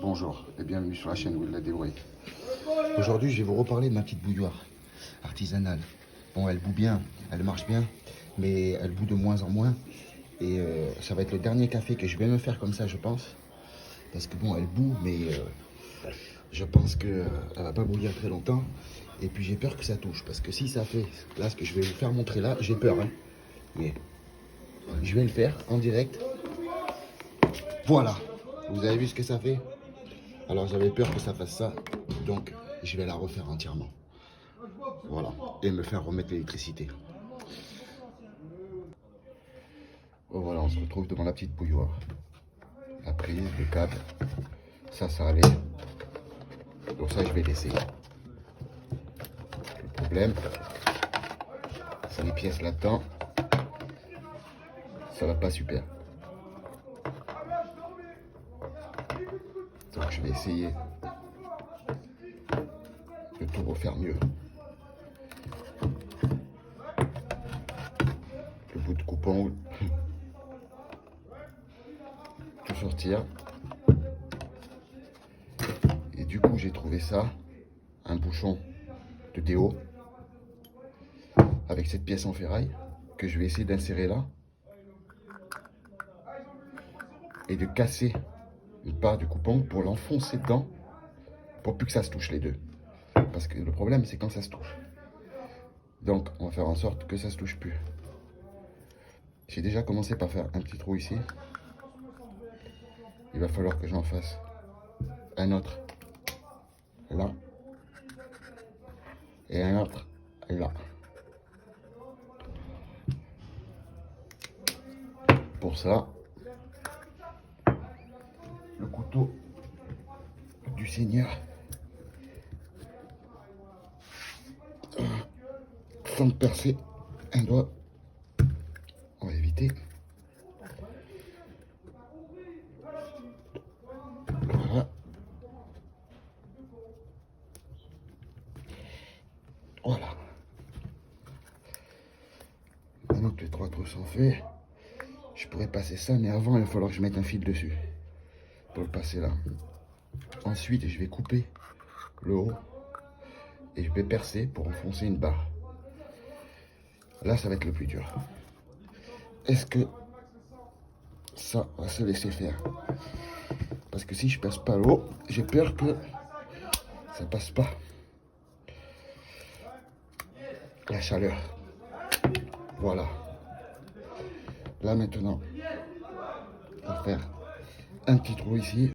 Bonjour et bienvenue sur la chaîne Will la Débrouille. Aujourd'hui, je vais vous reparler de ma petite bouilloire artisanale. Bon, elle bout bien, elle marche bien, mais elle bout de moins en moins. Et ça va être le dernier café que je vais me faire comme ça, je pense. Parce que bon, elle bout, mais je pense qu'elle va pas bouillir très longtemps. Et puis j'ai peur que ça touche, parce que si ça fait, là, ce que je vais vous faire montrer là, j'ai peur, hein. Mais je vais le faire en direct. Voilà, vous avez vu ce que ça fait? Alors j'avais peur que ça fasse ça, donc je vais la refaire entièrement. Voilà, et me faire remettre l'électricité. Oh, voilà, on se retrouve devant la petite bouilloire. La prise, le câble, ça allait. Donc ça je vais laisser. Le problème, c'est les pièces là-dedans. Ça va pas super. Donc je vais essayer de tout refaire mieux. Le bout de coupe-ongle, tout sortir. Et du coup j'ai trouvé ça, un bouchon de déo avec cette pièce en ferraille que je vais essayer d'insérer là et de casser une part du coupe-ongle pour l'enfoncer dedans pour plus que ça se touche les deux, parce que le problème c'est quand ça se touche. Donc on va faire en sorte que ça se touche plus. J'ai déjà commencé par faire un petit trou ici. Il va falloir que j'en fasse un autre là et un autre là. Pour ça, le couteau du Seigneur, sans percer un doigt, on va éviter. Voilà. Voilà. Maintenant que les 3 trous sont faits, je pourrais passer ça, mais avant il va falloir que je mette un fil dessus pour le passer là. Ensuite, je vais couper le haut et je vais percer pour enfoncer une barre. Là, ça va être le plus dur. Est-ce que ça va se laisser faire? Parce que si je perce pas le haut, j'ai peur que ça passe pas. La chaleur. Voilà. Là maintenant, on va faire un petit trou ici.